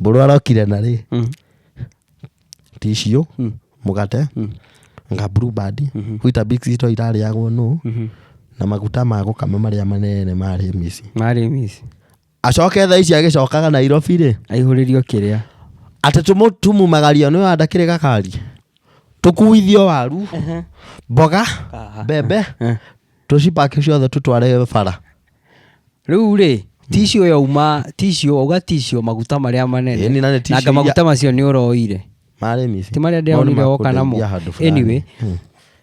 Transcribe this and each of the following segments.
mburu arokire na ri tissue mugate nga bluebird wita big sito irariagwo no na maguta ma gukama maria manene mari misi acoke tha ici agicokaga Nairobi ri aihuririo kiria atatu tumu magario no andakire gakari tukuithio waru mboga bebe tucipake ciothe tutware bara riu ri tissue yauma tissue maguta maria manene na maguta macio ni uroire mari misi ti maria ndionire woka namo anyway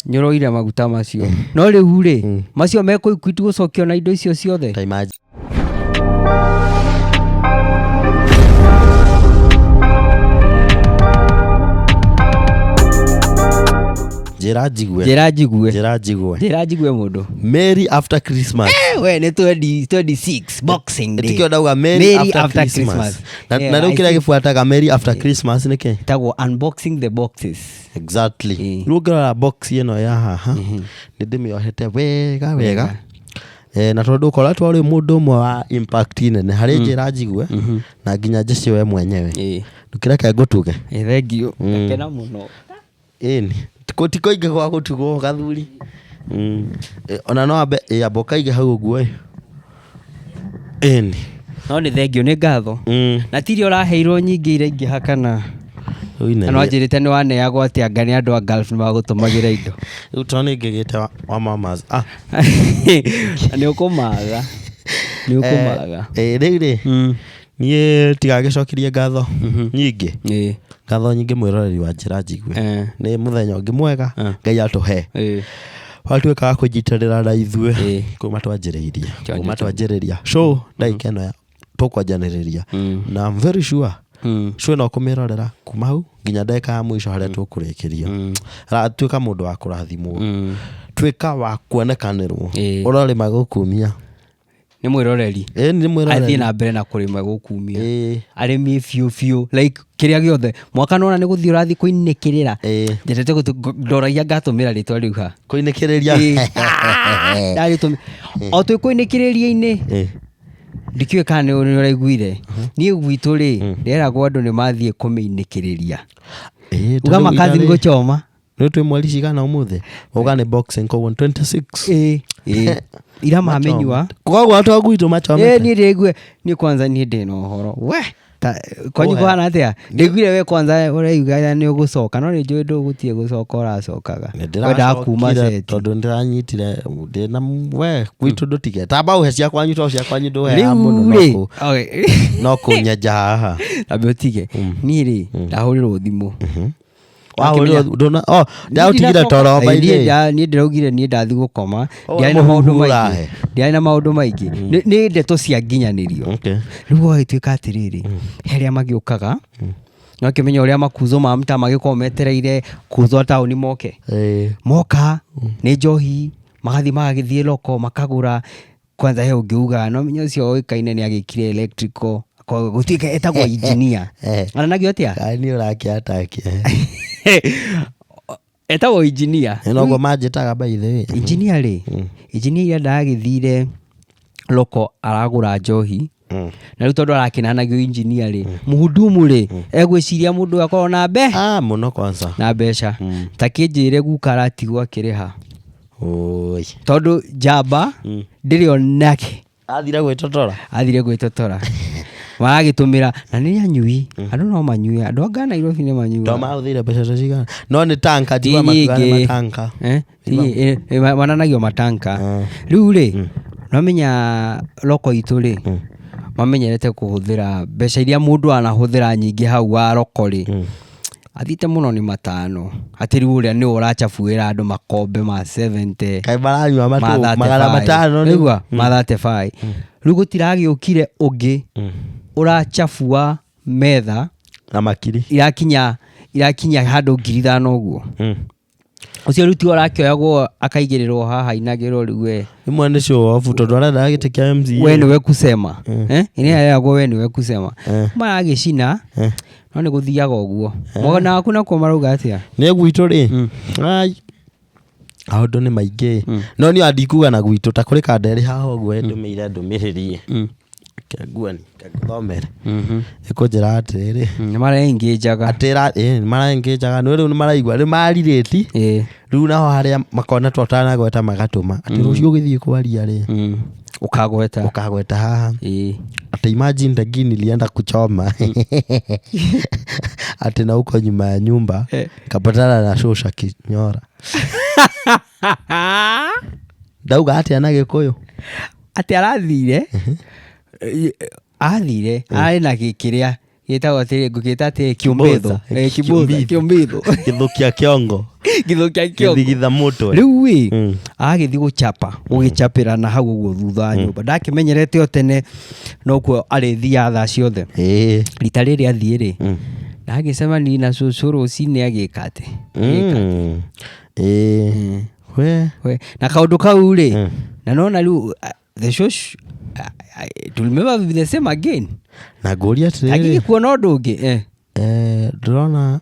nyoroire maguta macio no riu ri macio meko ikwitu gucokio na indo icio ciothe Jira jigue mundu Merry after Christmas we ni 26 boxing day tikio dauga Merry after Christmas na riu kira gifuataga Merry after Christmas niki tagwo unboxing the boxes exactly rugira box ino ya haha ni ndimiohete wega na tondu ukora twari mundu mwe wa impact nene hari njira jigue na nginya jeci we mwenyewe ndukireke ngutuge thengio kena muno ni tiko ige kwa gutugwo gathuri ona no abe ya boka ige hau guo ni no ni thengio ni ngatho na tiri uraheirwo nyingi ire ingi hakana no njirite ni wane yago ati angani andu a Gulf ni magutumagira indo riu toni ngigite wa mamas ni ukumaga riri nie tigagicokirie ngatho nyingi ngatho nyingi mwiroreri wa njira jigue ni muthenya ungi mwega Ngai atuhe watuika kujitarira na ithue kuma twanjiriria show ndaikeno ya tukwanjaniriria na I'm very sure show no kumirorera kuma hu nginya ndeka ya mwisho haria tukurikiria tuika mundu wa kurathimwo tuika wa kuonekanirwo urori magukumia ni mwiroreri ni mwiroreri athi na mbere na kurima gukumia arimi fiu like kiria giothe mwaka nona ni guthii urathi kuinikirira ndetete gutoragia ngatumira ritwa riu ha kuinikiriria ndari tumi o tu kuinikiriria-ini ndikiwe kana ni uraiguire ni gwitu ri nderagwo andu ni mathie kumiinikiriria uga makathi guchoma ni twi mweri cigana umuthi uga ni boxing kwa 26 ira mamenywa kwa watu agwitu machomete ni regue ni kwanza ni ndino horo we kwanyu kwana atia ndigwire we kwanza uraiga ni ugucoka no ni njui ndugutie gucoka uracokaga wenda kuma seti tondu ndiranyitire ndina we gwitu ndutige tamba uhe cia kwanyu to cia kwanyu nduhe muno no kunyeja haha abe utige ni ri ndahurirwo thimu ndona ndautigire toro baile ni ndiraugire ni ndathi gukoma ndiari na maundu maingi ni ndeto cia nginyanirio riu waituika atiriri heria magiukaga no kimenya uria makuzo ma mta magikometereire kuzo tauni moka ni njohi magathi magithie loko makagura kwanza he ungiuga no menya cio oikaine ni agikire electrical gutika etagwo engineer ananagio atia ni urakiataki etagwo engineer nogo majitaga by the way engineer ri engineer ndagithire loko aragura njohi na riu tondu arakinanagio engineer ri muhudumu ri egwiciria mundu akorwo na muno kwanza na mbeca takinjire gukara tigwa kiriha oi tondu jamba ndiri onake athire gwitotora magitumira na ni anyui andu no manyui andu anga Nairobi ni manyui ndo mahuthire mbeca cigana no ni tanka jiwa matugane matanka mananagio matanka riu ri no menya loko itu ri mamenyerete kuhuthira mbeca iria mundu anahuthira nyingi hau wa loko ri athite muno ni matano atiri uria ni urachafuira andu makombe ma 70 kai baranywa magara matano ni ma 35 riu gutiragiukire ungi urachafua metha na makiri irakinya handu 5,000 uguo ucio ruti urakioyagwo akaigirirwo haha inagirwo riu we imwe ni show off tondu arenda agitikia MC we ni we kusema ini yagwo we ni we kusema maragicina no ni guthiaga uguo mwana waku na kumaruga atia ni gwitu ri ai aundu ni maingi no ni andikuga na gwitu ta kuri kanderi haha uguo ndumirire Kegwani kathomere ikunjira atiriri nĩmaraengĩnjaga atĩra nĩmaraengĩnjaga no rĩu nĩmaraigua nĩmarirĩti rĩu naho harĩa makona twatanagweta magatũma atĩ rũciũ ũgĩthiĩ kwaria rĩ ukagweta haha ati imagine the nilienda kuchoma ati na huko nyuma ya nyumba kapatana na shosha kinyora dauga ati ana Gĩkũyũ ati arathire arĩ na gĩkĩrĩa gĩtagwo atĩrĩ ngũgĩta atĩ kĩũmbĩtho gĩthũkia kĩongo gĩthigitha mũtwe rĩu agĩthiĩ gũgĩchapĩra na hau ũguo thutha wa nyũmba ndakĩmenyerete o tene no kuo arĩthiaga thaa ciothe rita rĩrĩ athiĩ rĩ ndagĩcemania na cũcũ rũcinĩ agĩka atĩ na kaũndũ kau rĩ na nona rĩu the church to remember the same again na ngũria atĩrĩrĩ agĩkuona ũndũ ũngĩ ndĩrona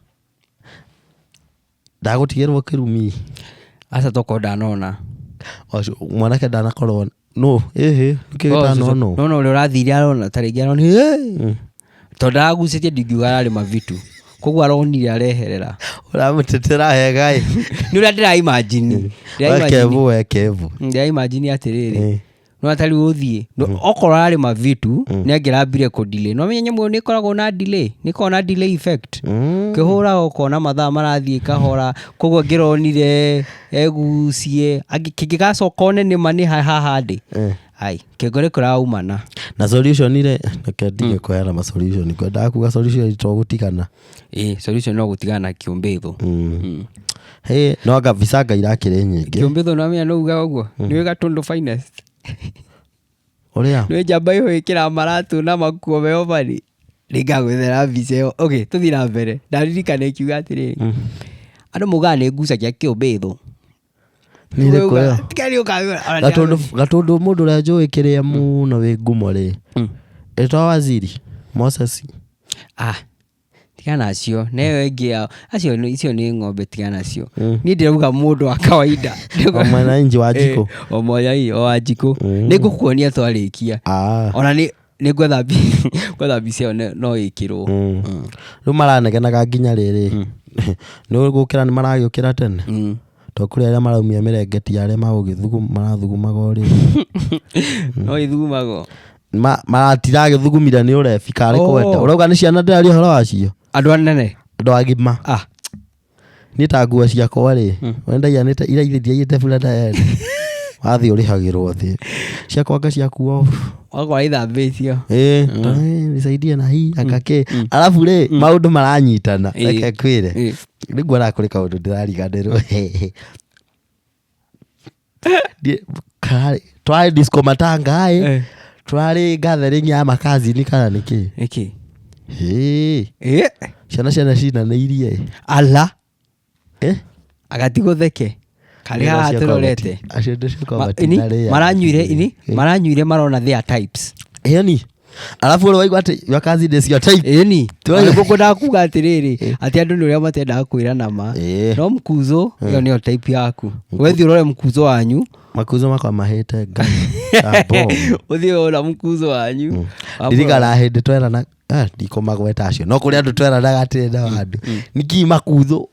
ndagũtigĩrwo kĩrumi aca toko ndanona mwanake ndanakorwo no nĩkĩgĩtanona ũrĩa ũrathire arona tarĩngĩ arona tondũ aragucĩtie ndingiuga ararĩ mavitu koguo aronire areherera ũramũtetera hega nĩ ũrĩa ndĩraimagine ndĩraimagine atĩrĩrĩ no atari ũthiĩ okorwo arĩ mavitu nĩ angĩrambire kũ-delay no menye nyamũ nĩ ĩkoragwo na delay nĩ ĩkoragwo na delay effect kĩhũra ũkona mathaa marathiĩ kahora koguo ngĩronire egucie kĩngĩgacoka one nĩma nĩ haha ndĩ kĩngore kũraumana na solution ile nĩkĩndige kũheana ma solution kwendaga kuga solution itogũtigana solution no gũtigana na kĩũmbĩtho no anga visanga irakĩrĩ nyingĩ kĩũmbĩtho no amenya no uga ũguo nĩ Gatũndũ finest ũrĩa nĩ njamba ĩkĩra maratũ na makuo meo bari rĩngagwethera mbica ĩyo tũthiĩ na mbere ndaririkana ikiuga atĩrĩrĩ andũ mugaga nĩ ngucagia kĩũmbĩtho Gatũndũ mũndũ ũrĩa njũĩ kĩrĩa mũno wĩ ngumo rĩ etwa Waziri Moses tigana acio neyo ĩngĩ acio icio nĩ ng'ombe tigana acio niĩ ndĩrauga mũndũ wa kawaida mwananchi wa Njikũ wa Njikũ nĩngũkuonia twarĩkia ona nĩ gwetha mbica ĩyo no ĩkĩrwo rĩu maranegenaga nginya rĩrĩ nĩ gũkĩra nĩ maragĩũkĩra tene to kũrĩ arĩa maraumia mĩrengeti arĩa marathugumaga ũrĩ no ithugumagwo matiragĩthugumira nĩ ũrebi karĩ kwenda ũrauga nĩ ciana ndĩraria ũhoro wacio andũ anene andũ agima niĩ ta nguo ciakwa rĩ wendagia iraithĩtie burenda yene wathiĩ ũrĩhagĩrwo thĩ ciakwa ngaciakuo wakora ithambĩtio nisaidie na hii akake alafu rĩ maũndũ maranyitana reke kwĩre rĩngũ arakũrĩ kaũndũ ndĩrariganĩrwo twarĩ disco matanga twarĩ gathering ya makazi ni kana nĩkĩ ciana cinanĩirie ala agatigũtheke karĩ haha tũrorete maranyuire marona their types alafu ũrĩa waigua atĩ your cousin is your type gũkũ ndakuga atĩrĩrĩ atĩ andũ nĩ ũrĩa matendaga kwĩra nama no mkuzo ĩyo nĩyo type yaku wethiĩ ũrore mkuzo wanyu makuzo makwa mahĩte ũthiĩ ũrora mkuzo wanyu ndirikana hĩndĩ twerana ndikomagweta acio no kũrĩ andũ tweranaga atĩrĩ na andũ nĩkĩ makuzo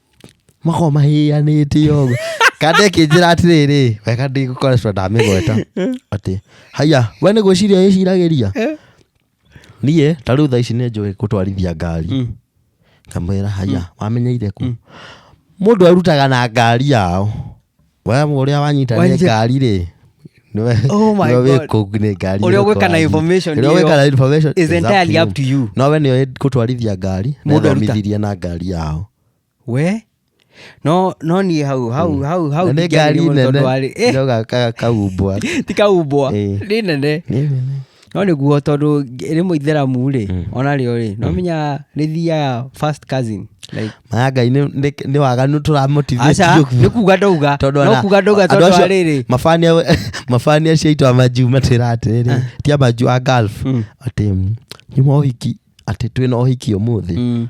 makwa mahĩanĩte ũguo kande kĩnjĩra atĩrĩrĩ weka ndigũkoretwo ndamĩgweta atĩ haya we nĩ gwĩciria wĩciragĩria niĩ ta rĩu thaa ici nĩ njũĩ gũtwarithia ngari kamwĩra haya wamenyeire ku mũndũ arutaga na ngari yao we ũrĩa wanyita nĩ ngari rĩ ũrĩa ũgwĩka na information is entirely up to you no we nĩoĩ gũtwarithia ngari nĩthomithirie na ngari yao we no niĩ hau nĩ ngari nene ndoga kaumbwa ti kaumbwa nĩ nene no nĩguo tondũ rĩmwe itheramu rĩ ona rĩo rĩ no menya rĩthiaga first cousin maya Ngai nĩ waganu tũramotithĩtio nĩ kuga ndauga no kuga ndauga tondũ arĩrĩ mabani acio aitũ Manju matĩra atĩrĩrĩ ti Manju a Gulf atĩ nyuma ũhiki atĩ twĩna ũhiki ũmũthĩ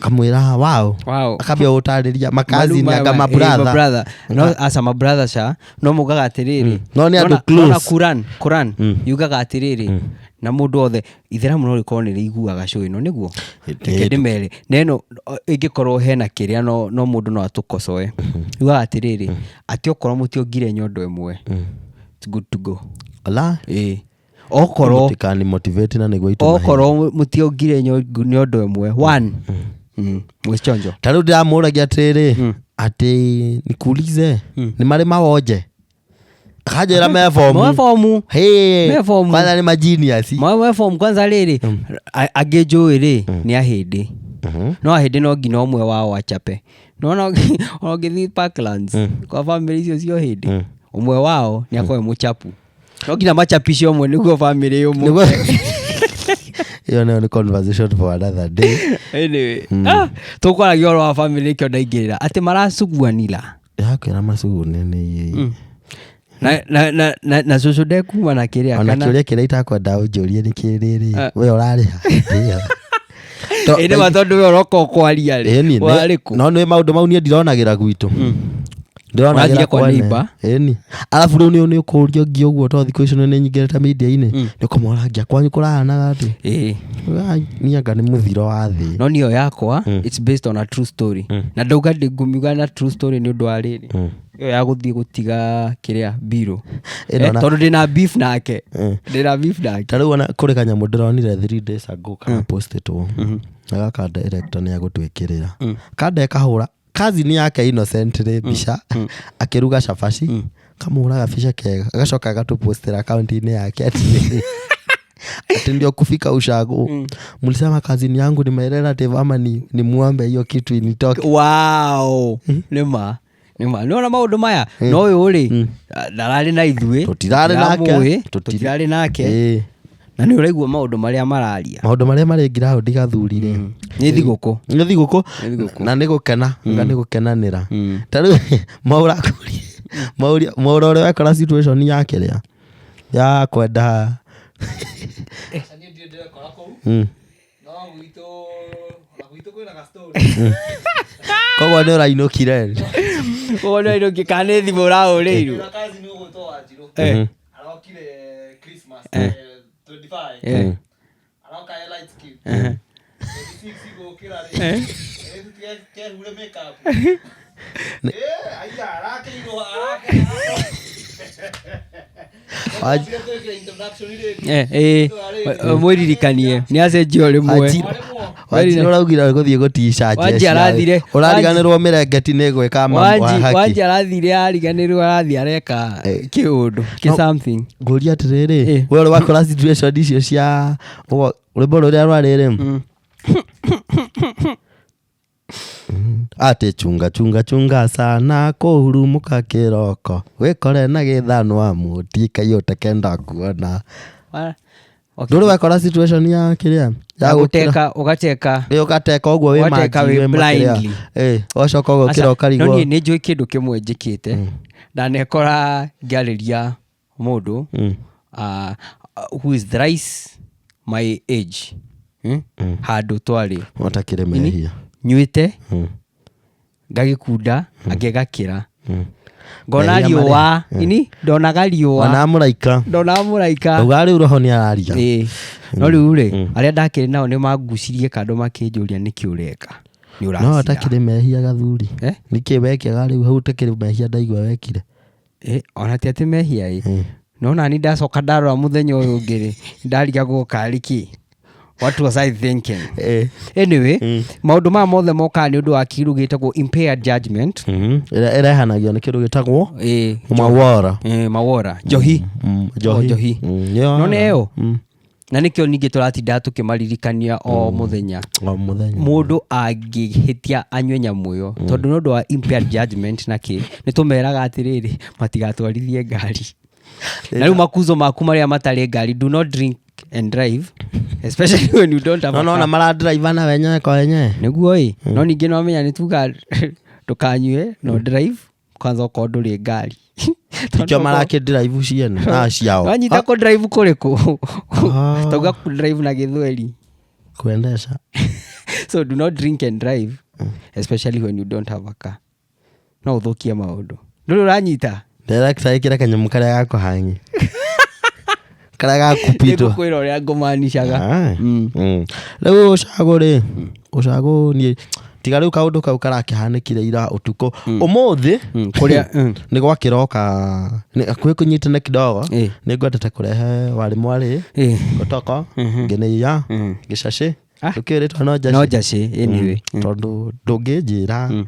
kamwĩra wao akambia gũtarĩria makazi ni anga mabrother no asa mabrother cha no mugaga atĩrĩrĩ no nĩ andũ close Quran yugaga atĩrĩrĩ na mundu othe itheramu no rikorwo ni riguaga show ino niguo ndimere neno ingikorwo hena kiria no mundu no atukosoe uga atiriri ati okorwo mutiongire nyondo imwe it's good to go ala okorwo tikani motivate na niguo itu okorwo mutiongire nyondo imwe one mwichonjo taru ndiramuragia atiriri ati nikuulize ni mari mawonje Kajera mefomu. Kwanza ni majiniasi. Mefomu kwanza riri. Agejo iri ni ahidi. No ahidi no ngina umwe wao achape. No ogithi Parklands. Kwa family icio cio hidi. Umwe wao ni akoe muchapu. No ngina machapisho umwe niguo family umwe. Iyo ni conversation for another day. Anyway. Tukwaragia oro wa family kyo ndaingirira. Ati marasuguanila. Yakwira masugunene na cucu ndekuma na kiria kana ona kiria kira itakwenda unjurie ni kiriri we urariha ene matondu we uroko kwaria ri wariku no ni maundu mau ni ndironagira gwitu ndironagira kwa neighbor eni alafu riu ni ukurio ngi uguo to thiko icio ni nyingireta media ini ni kumorangia kwanyu kurahanaga ati ni anga ni muthiro wa thi no niyo yakwa it's based on a true story na ndauga ndingumiga na true story ni undu wa riri yo ya guthii gutiga kiria biro tondu ndina beef nake tariu ona kuri kanyamu ndironire 3 days ago kana postetwo agaka director ni agutwikirira kanda kahura kazi ni yake innocent ri bisha akiruga shafashi kamuraga fisha kega agacoka agatupostera account ini yake ati ndio kufika ushago mlisema kazi yangu ni relative ama ni muombe hiyo kitu initoke wow nema niona maundu maya no uyu ri ndarari na ithue tutirari nake na ni uraigua maundu maria mari ground gathurire ni thiguku na ni gukena ni gukenanira tariu maura ore wakora situation yake ria ya kwenda ni ndio ndekora ku no gwito kwina ga story koguo ni urainukire kana thimu urauriru kazi ni ugutoa njiro arokire Christmas 25 aroka light skin 26 go kira ri ke hure makeup aya arake iro mwiririkanie ni acenjio rimwe uraugire guthie gutisha urariganirwo mirengeti ni gwika mambo haki wanji arathire ariganirwo arathi areka kiundu ki something nguria atiriri we uri wakora situation icio cia rwimbo ruria rwarire ate chunga sana kuhurumuka kiroko wikore na githano mutika yote kenda kuona nduri wakora situation ya kiria ya guteka ugateka uguo we blindly ocoka uguo kiroka rigo no ni njui kindu kimwe njikite ndanekora ngariria mundu who is thrice my age handu twari watakire mehia nyuite ngagikunda agegakira ngona riũa ini ndonaga riũa ndona muraika ugari uroho ni araria no riu ri aria ndakiri nao ni mangucirie kando makinjuria niki ureka ni uracira no atakire mehia gathuri niki wekiaga riu hau takire mehia ndaigwa wekire ona ati mehia no nani ndacoka ndarora muthenya uyu ngiri ndariga gukariki what was I thinking anyway maundu ma mothe moka ni undu wa kiru gitagwo impaired judgment erehanagio ni kiru gitagwo mawora johi no neo na nikio ningi turatinda tukimaririkania o muthenya mundu angihitia anywe nyamuyo tondu no ndu wa impaired judgment naki ni tumeraga atiriri matigatwarithie ngari na riu makuzo maku maria matari ngari do not drink and drive especially when you don't have no mara drive na wenyewe kwa wenyewe niguo no ningi no menya ni tuga tukanywe no drive kwanza uko nduri ngari tikio mara ke drive ciene na ciao wanyita ko drive kuriku tuga ku drive na githweri kuendesha so do not drink and drive especially when you don't have a car no uthukia maundu nduri uranyita director ikira kanyamu karia gako hangi karaga kupito kwira uria ngumanishaga rĩu ũcagũ niĩ tiga rĩu kaũndũ kau karakihanĩkire ira ũtukũ ũmũthĩ kuria nĩ gwakĩroka kwĩ kũnyitane kidogo nĩ ngwendete kũrehe warĩ gotoko ngeneia gĩcacĩ tũkĩrĩtwo no jaci anyway tondũ ndũngĩnjĩra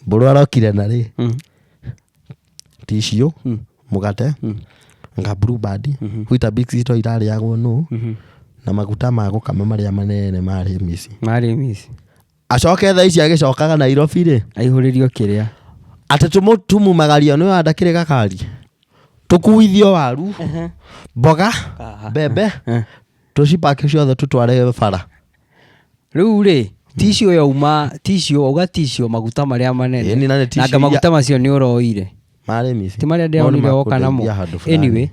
mbũrũ arokire narĩ tissue mũgate nga bluebird wita big cito irarĩagwo nũ na maguta ma gũkama marĩa manene marĩ misi acoke thaa ici agĩcokaga Nairobi rĩ aihũrĩrio kĩrĩa atĩ tumumagario nĩ wanda kĩrĩ gakari tũkuithio waru mboga mbembe tũcipake ciothe tũtware bara rĩu rĩ tissue yauma tissue maguta marĩa manene na maguta macio nĩ ũroire marĩ misi ti marĩa ndĩronire woka namo anyway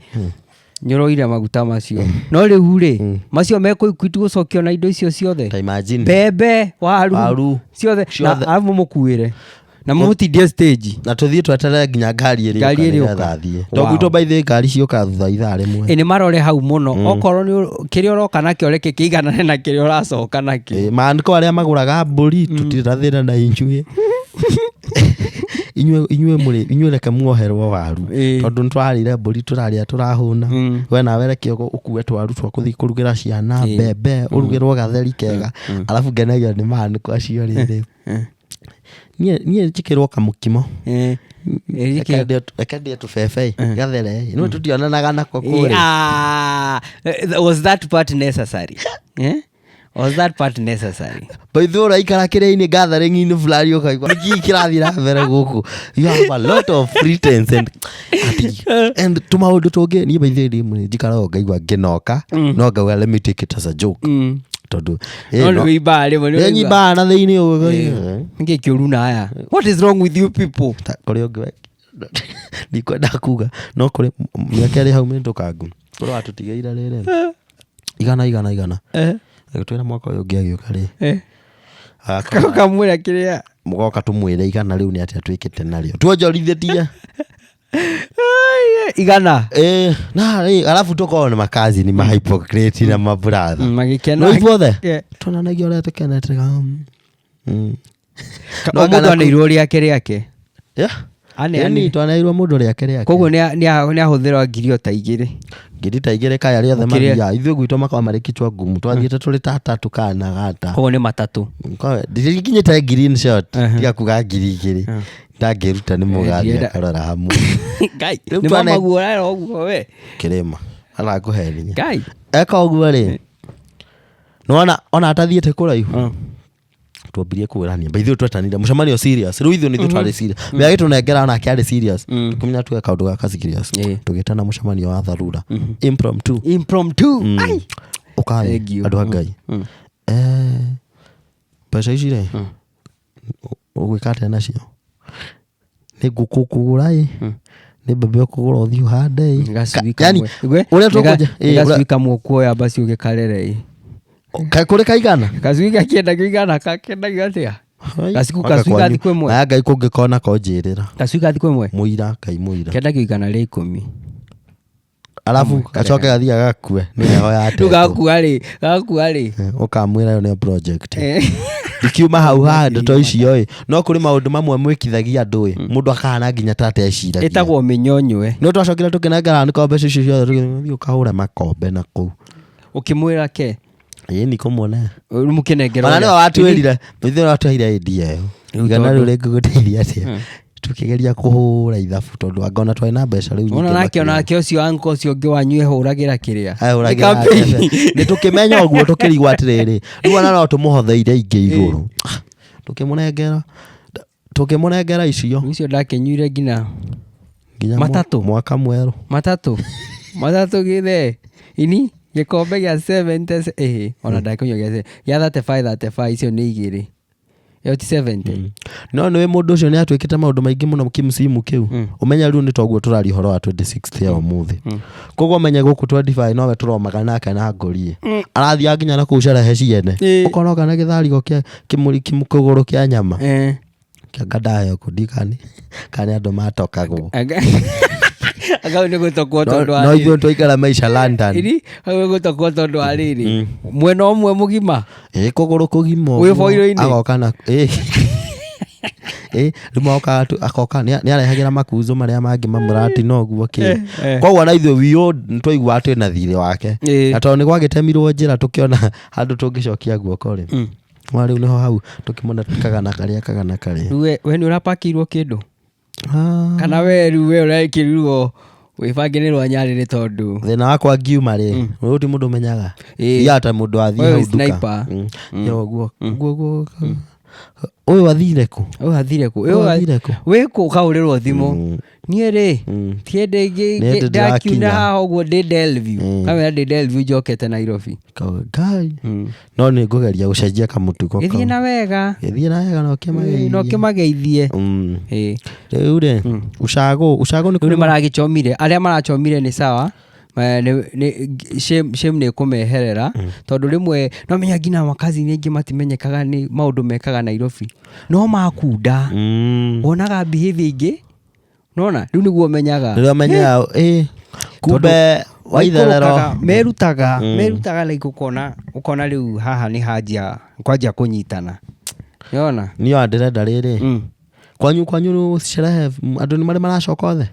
nyoroire maguta macio no rĩu rĩ macio mekũikwitu gũcokio na indo icio ciothe mbembe waru ciothe na amu mũkuĩre na mũtindie stage na tũthiĩ tweterere nginya ngari ĩrĩa ĩgathiĩ tondũ by the ngari cioka thutha ithaa rĩmwe nĩ marore hau mũno okorwo nĩ kĩrĩa ũroka nakĩo reke kĩiganane na kĩrĩa ũracoka nakĩo maandĩko arĩa magũraga mbũri tutirathĩra na inyuĩ inyuĩ reke muoherwo waru tondũ nĩtwarĩire mbũri tũrarĩa tũrahũna we nawe reke ũkue twaru twa kũthiĩ kũrugĩra ciana mbembe ũrugĩrwo gatheri kega alafu ngenagio nĩ maandĩko acio rĩrĩ niĩ njĩkĩrwo kamũkimo reke ndĩe tũbebe gathere no tũtionanaga nako kũrĩ was that part necessary Was that part necessary? Baithu ũraikara kĩrĩa-inĩ gathering-inĩ fulani ũkaigua nĩkĩ kĩrathiĩ na mbere gũkũ. You have a lot of pretense and tũmaũndũ tũngĩ niĩ baithu ndĩ njikaraga ngaigua ngĩnoka no ngauga let me take it as a joke. Tondũ nyimba na thĩinĩ ũguo nĩkĩ kĩũru na aya. What is wrong with you people? Kũrĩ ũngĩ ndikwenda kuga no kũrĩ mĩaka ĩrĩ hau mĩndũkangu kũrĩ watũtigĩire rĩrĩ igana twĩna mwaka ũyũ ũngĩ agĩũka rĩ kamwĩra kĩrĩa mũgoka tũmwĩre igana rĩu nĩ atĩa twĩkĩte narĩo tuonjorithĩtie igana na alafu tukorwo nĩ makazi ni mahypocrite na mabratha magĩkena no ibuothe tonanagia ũrĩa tũkenete no mũndũ anĩirwo rĩake ani twanairwo mũndũ rĩake koguo nĩ ahũthĩra ngiri ta igĩrĩ kaya rĩothe mathia ithuĩ gwitũ makao marĩ kichwa ngumu twathiĩte tũrĩ tatatu kana gata koguo nĩ matatũ ndikinyĩte green shot tiga kuga ngiri igĩrĩ ndangĩruta nĩ mũgathi akarora hamwe ngai nĩ mamaguo rara ũguo we kĩrĩma arakũhe hinya ngai eka ũguo rĩ nona ona atathiĩte kũraihu twambirie kũrania baithu twetanire mũcemanio serious rĩu ithuĩ nĩ tũtarĩ serious mĩaka tũnengera ona kĩarĩ serious tũkĩmenya tuge kaũndũ gaka serious tũgĩtana mũcemanio wa tharura impromptu ai ũkaĩ andũ a Ngai mbeca ici rĩ ũgwĩka atĩa nacio nĩ ngũkũ kũgũra nĩ mbembe ũkũgũra ũthiĩ ũhande yani ũrĩa tũkwenja gacui kuoya basi ũgĩkarere kũrĩ kaigana gacui gakĩendagio igana kakĩendagio atĩa gacui gathi kwĩ mwe aya Ngai kũngĩkona konjĩrĩra gacui gathi kwĩ mwe mũira Ngai mũira kendagio igana rĩa 10 alafu gacoke gathiĩ agakue nĩ heho ya tũ gakua rĩ ũkamwĩra yo nĩ project ikiuma hau handũ to icio no kũrĩ maũndũ mamwe mwĩkithagia andũ mũndũ akahana nginya tate eciragia ĩtagwo mĩnyonywe no twacokire tũkĩnengera nĩ kombe icio ciothe tũgĩthiĩ ũkahũra makombe na kũu ũkĩmwĩra ke ni kũmwona mũkĩnengera ona nĩwe watwĩrire mũthĩ watwĩrire idea igana rĩu rĩngĩgũteithia atĩa tukĩgeria kũhũra ithabu tondũ angona twari na mbeca rĩu nyingĩ onake ũcio anko ũcio ũngĩ wanyu ehũragĩra kĩrĩa nĩ tũkĩmenya ũguo tũkĩrigwo atĩrĩrĩ rĩu ona no tũmũhotheire ingĩ igũrũ tũkĩmũnengera icio ndakĩnyuire nginya matatũ mwaka mwerũ matatũ gĩthe ini gĩkombe gĩa 70 ona ndakĩnyua gĩa 35 icio nĩ igĩrĩ yo ti 70 no nĩ mũndũ ũcio nĩ atwĩkĩte maũndũ maingĩ mũno kimsimu kĩu ũmenya rĩu nĩ toguo tũrari horo wa 26 ya ũmũthĩ koguo menye gũkũ 25 nowe tũromaga nake na ngori arathiĩ nginya na kũu cerehe ciene ũkonoka na gĩtharigũ kĩa kĩmũri kĩmũkũgũrũ kĩa nyama kĩanga ndayo kũndikani kana andũ matokagwo Akau nĩ gũtokwo tondũ no ithuĩ twaikara maisha London akau nĩ gũtokwo tondũ arĩrĩ mwena ũmwe mũgima kũgũrũ kũgima wĩ boiro-inĩ agoka na rĩu akoka nĩ arehagĩra makuzo marĩa mangĩ mamũratina ũguo koguo na ithuĩ wĩũ twaiguaga twĩna thirĩ wake na tondũ nĩ gwagĩtemirwo njĩra tũkĩona handũ tũngĩcokia guoko rĩ rĩu nĩho hau tũkĩmona kagana karĩa rĩu we nĩ ũrapakĩirwo kĩndũ kana we rĩu we ũrekĩrirwo wĩbangĩnĩrwo nyarĩrĩ tondũ thĩna wakwa ngiuma rĩ ũyũ ti mũndũ ũmenyaga yata mũndũ athiĩ hau nduka ũguo ũyũ athire kũ wĩ kũ kaũrĩrwo thimũ niĩ rĩ tiende ingĩ ndakiuna haha ũguo ndĩ Delview kamera ndĩ Delview njokete Nairobi Ngai no nĩ ngũgeria gũcenjia kamũtugo gĩthiĩ na wega no kĩmageithie rĩu rĩ ucago nĩ maragĩcomire arĩa maracomire nĩ sawa shame nĩ kũmeherera tondũ rĩmwe no menya nginya makazi-inĩ aingĩ matimenyekaga nĩ maũndũ mekaga Nairobi no makunda wonaga behavior ingĩ nona rĩu nĩguo menyaga kumbe waitherero merutaga like ũkona rĩu haha nĩ kwanjia kũnyitana yona niyo ndĩrenda rĩrĩ kwanyu sherehe andũ nĩ marĩ maracoka othe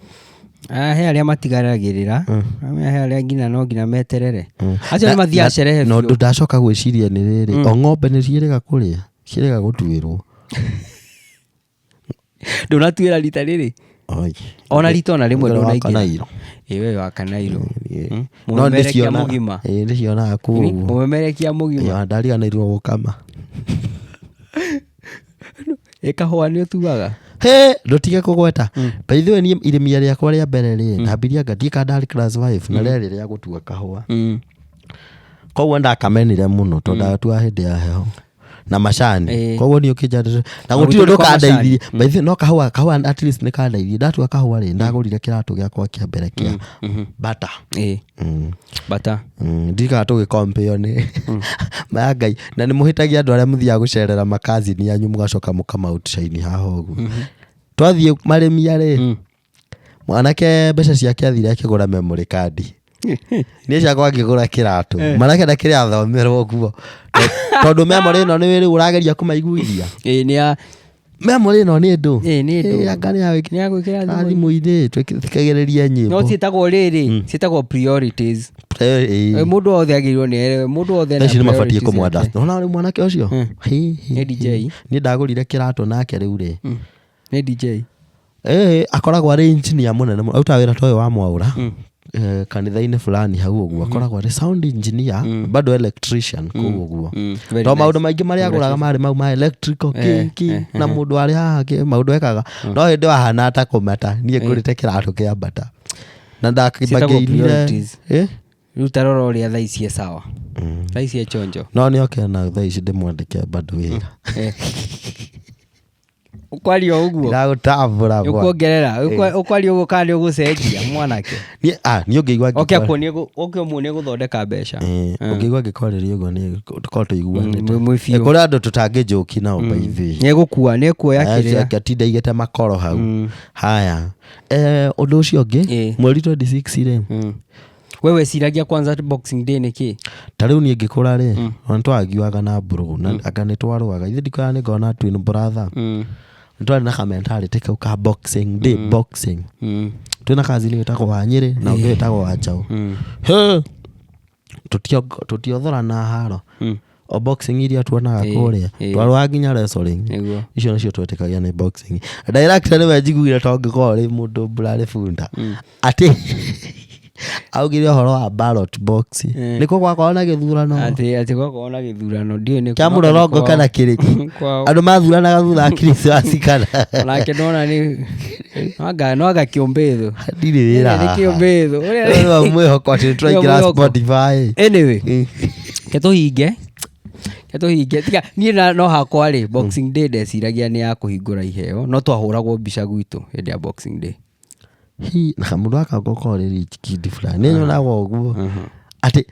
he arĩa matigaragĩrĩra he arĩa nginya no nginya meterere acio nĩ mathiaga sherehe no ndacoka gwĩciria nĩ rĩrĩ o ng'ombe nĩ ciĩrĩga kũrĩa ciĩrĩga gũtuĩrwo ndũnatuĩra rita rĩrĩ ona rita ona rĩmwe ndũnaingĩra we wa Kanairo no ndĩcionaga kũu mũmemerekia mũgima ndariganĩirwo gũkama kahũa nĩ ũtuaga ndũtige kũgweta by the way niĩ irĩmia rĩakwa rĩa mbere rĩ ndambirie ngathiĩ kandarĩ class 5 na rĩarĩ rĩa gũtua kahũa koguo ndakamenire mũno tondũ ndatua hĩndĩ ya heho na macani koguo niĩ ũkĩnjandĩra na gũtirĩ ndũkandeithirie by the way no kahũa at least nĩ kandeithirie ndatua kahũa rĩ ndagũrire kĩratũ gĩakwa kĩa mbere kĩa bata ndikaga tũgĩkompĩo nĩ maya Ngai na nĩ mũhĩtagia andũ arĩa mũthiaga gũcerera makazini yanyu mũgacoka mũkamautshine haha ũguo twathiĩ marĩmia rĩ mwanake mbeca ciake athire akĩgũra memory card niĩ ciakwa ngĩgũra kĩratũ manake na kĩrĩa athomerwo ũguo tondũ memory ĩno nĩ rĩu ũrageria kũmaiguithia memory ĩno nĩ ndũ anga nĩ agwĩkĩra thimũ-inĩ twĩkagĩrĩria nyĩmbo no ciĩtagwo rĩrĩ ciĩtagwo priorities mũndũ wothe agĩrĩirwo nĩ mũndũ wothe na nĩ mabatiĩ kũmwenda nona mwanake ũcio nĩ DJ niĩ ndagũrire kĩratũ nake rĩu rĩ nĩ DJ akoragwo arĩ engineer mũnene mũno autaga wĩra ta ũyũ wa Mwaũra kanitha-inĩ fulani hau ũguo akoragwo arĩ sound engineer bado electrician kũu ũguo to maũndũ maingĩ marĩa agũraga marĩ mau ma electrical kĩki na mũndũ arĩ haha maũndũ ekaga no hĩndĩ wahana ta kũmata niĩ ngũrĩte kĩratũ kĩa mbata na ndakĩmbagĩirire rĩu tarora ũrĩa thaa ici sawa thaa ici chonjo no nĩ oke na thaa ici ndĩmwandĩke bado wĩra ukwaria ũguo ndagũtambũra ũkuongerera ukwaria ũguo kana ũgũcenjia mwanake niĩ ũngĩigua ũkĩmuonia gũthondeka mbeca ũngĩigua ngĩkwarĩria ũguo nĩ tũkorwo tũiguanĩte kũrĩ andũ tũtangĩnjoki nao baithĩ nĩ ekuoya kĩrĩa atinda igĩte makoro hau haya ũndũ ũcio ũngĩ mweri 26 rĩ wewe ciragia kwanza Boxing Day nĩkĩ ta rĩu niĩ ngĩkũra rĩ ona twagiwaga na mbũrũ na anga nĩ twarũaga ithe ndikora nĩ ngona twin brother nĩtwarĩ na kamentarĩ kau ka Boxing Day boxing twĩna kazi nĩ wĩtagwo wa Nyĩrĩ na ũngĩ wĩtagwo wa Njaũ tũtiothorana haro o boxing iria tuonaga kũrĩa twarũaga nginya wrestling icio nacio twetĩkagia nĩ boxing director nĩwe njiguire to ngĩkorwo rĩ mũndũ mburarĩ bunda atĩ augire ũhoro wa ballot box nĩko gwakorwo na gĩthurano atĩ gwakorwo na gĩthurano ndiũĩ nĩ kĩa mũrorongo kana kĩrĩkũ andũ mathuranaga thutha wa Christmas kana nake nona nĩ no agakĩũmbĩthũ ndirĩ wĩra nĩ kĩũmbĩthũ ũrĩa mwĩhoko atĩ tũraingĩra Spotify anyway ketũhinge tiga niĩ no hakwa rĩ Boxing Day ndeciragia nĩ ya kũhingũra iheo no twahũragwo mbica gwitũ hĩndĩ ya Boxing Day na mũndũ akagokorwo rĩ kindi fulani nĩ nyonaga ũguo atĩ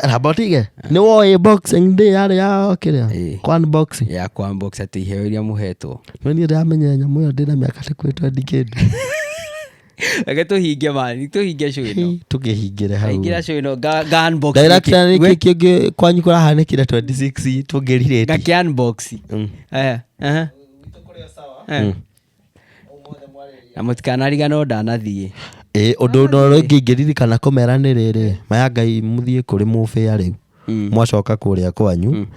rabotige nĩ woĩ Boxing Day yarĩ ya kĩrĩa kwa unboxing ya kwa unboxing atĩ iheo iria mũhetwo no niĩ ndĩramenya nyamũ ĩyo ndĩna mĩaka ta kwĩtwo ndikĩndĩ Reke tuhinge mani, tuhinge show ino. Tukihingire hau. Hingira show ino ga unbox. Director ni kiki kwanyu kurahanĩkire 26 tũngĩrirĩte. Gaki unbox. Na mũtikanariga no ndanathiĩ. Ũndũ ũrĩa ũngĩ ingĩririkana kũmera nĩ rĩrĩ, maya Ngai mũthiĩ kũrĩ mũbĩa rĩu. Mwacoka kũrĩa kwanyu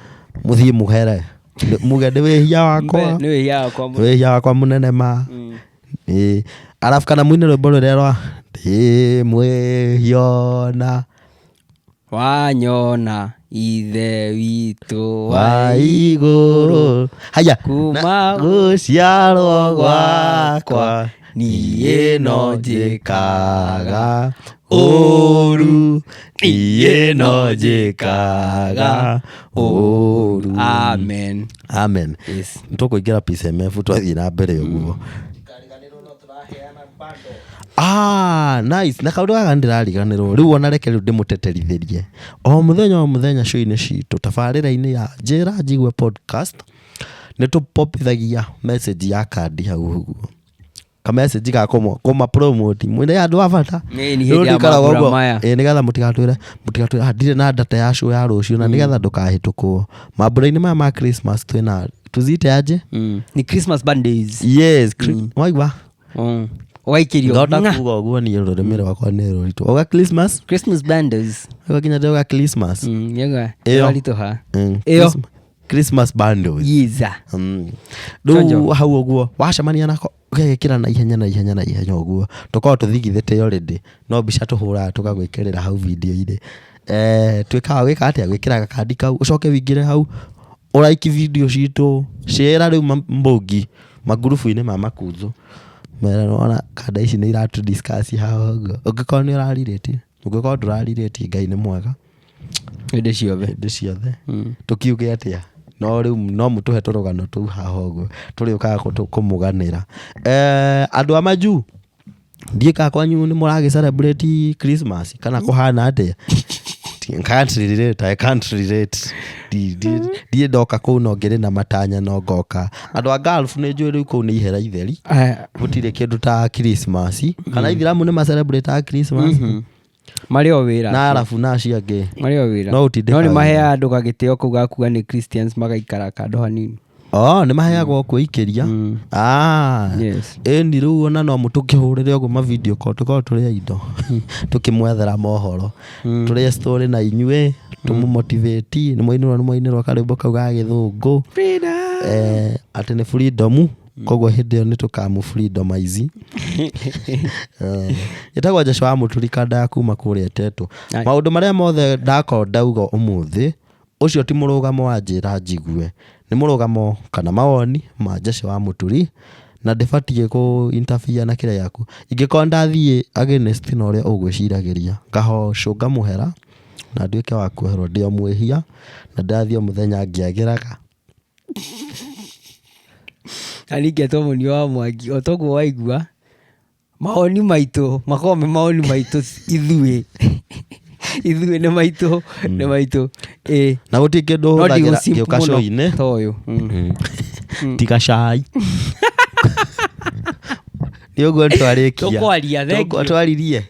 mũthiĩ mũhere. Muge nĩ wĩhia wakwa. Nĩ wĩhia wakwa. Wĩhia wakwa mũnene ma. Arabu kana mũine rwĩmbo rũrĩa rwa ndĩmwĩhiona wanyona ithe witũ wa igũrũ haya kuma gũciarwo gwakwa niĩ no njĩkaga ũru niĩ no njĩkaga ũru. Amen. Amen. Yes. Nĩtũkũingĩra PCMF twathiĩ na mbere ũguo. Nice. Na kaũndũ gaka ndĩrariganĩrwo rĩu ona reke rĩu ndĩmũteterithirie o mũthenya show-inĩ citũ tabarĩra-inĩ ya Njĩra Njigwe podcast nĩtũpopithagia message ya kandi hau ũguo ka message ga kũma promote mwĩna andũ a bata nĩgetha mũtigatwĩre ndirĩ na data ya show ya rũciũ na nĩgetha ndũkahĩtũkwo mambũra-inĩ maya ma Christmas twĩna tũzite aje ni Christmas bundles. Yes. Waigua Waikirio ngota kuga ũguo niĩ rũrĩmĩ rwakwa nĩ rũritũ oga Christmas bundles oga oga Christmas yega walitoha Christmas bundles yiza rĩu hau ũguo wacemania nako ũgekĩra na ihenya ũguo tũkorwo tũthigithĩte already no mbica tũhũraga tũgagwĩkĩrĩra hau video-inĩ twĩkaga gwĩka atĩa gwĩkĩra gakandi kau ũcoke wĩingĩre hau ũraiki video citũ share rĩu mbũngi magurubu-inĩ ma makunzo mera kada ici nĩ iratu discuss haha ũngĩkorwo nĩ ũrarirĩtie ũngĩkorwo ndũrarirĩtie Ngai nĩ mwega hĩndĩ ciothe tũkiuge atĩa no rĩu no mũtũhe tũrũgano tũu haha ũguo tũrĩũkaga kũmũganĩra andũ a Majuu ndiĩkaga kwanyu nĩ mũragĩ celebrate Christmas kana kũhana atĩa I can't relate ndiĩ ndoka kũu no ngĩrĩ na matanya no ngoka andũ a Gulf nĩ njũĩ rĩu kũu nĩ ihera itheri gũtirĩ kĩndũ ta Christmas kana Ithiramu nĩ macelebrate Christmas marĩ o wĩra na arabu na acio angĩ marĩ o wĩra no nĩ maheaga andũ gagĩtĩo kũu gakuga nĩ Christians magaikara kando hanini nĩ maheagwo kwĩikĩria ĩni rĩu ona no mũtũkĩhũrĩre ũguo ma video call tũkorwo tũrĩ indo tũkĩmwethera mohoro tũrĩ story na inyuĩ tũmũmotivate nĩ mwainĩrwo karĩmbo kau ga gĩthũngũ atĩ nĩ freedom koguo hĩndĩ ĩyo nĩ tũkamũ freedomize ĩtagwo Joshua Mũturi kanda ya kuma kũrĩa Tetũ maũndũ marĩa mothe ndakorwo ndauga ũmũthĩ ũcio ti mũrũgamo wa Njĩra Njigwe nĩ mũrũgamo kana mawoni ma Joshua Mũturi na ndĩbatiĩ kũ interfere na kĩrĩa yaku ingĩkorwo ndathiĩ against na ũrĩa ũgwĩciragĩria ngahocwo ngamũhera na nduĩke wa kweherwo ndĩ o mwĩhia na ndathiĩ mũthenya ngĩagĩraga aringetwo mũnio wa Mwangi o toguo waigua mawoni maitũ makome mawoni maitũ ithuĩ nĩ maitũ na gũtirĩ kĩndũ hũthagĩra gĩũka show-inĩ ta ũyũ tiga cai nĩ ũguo twarĩkia tũkwaririe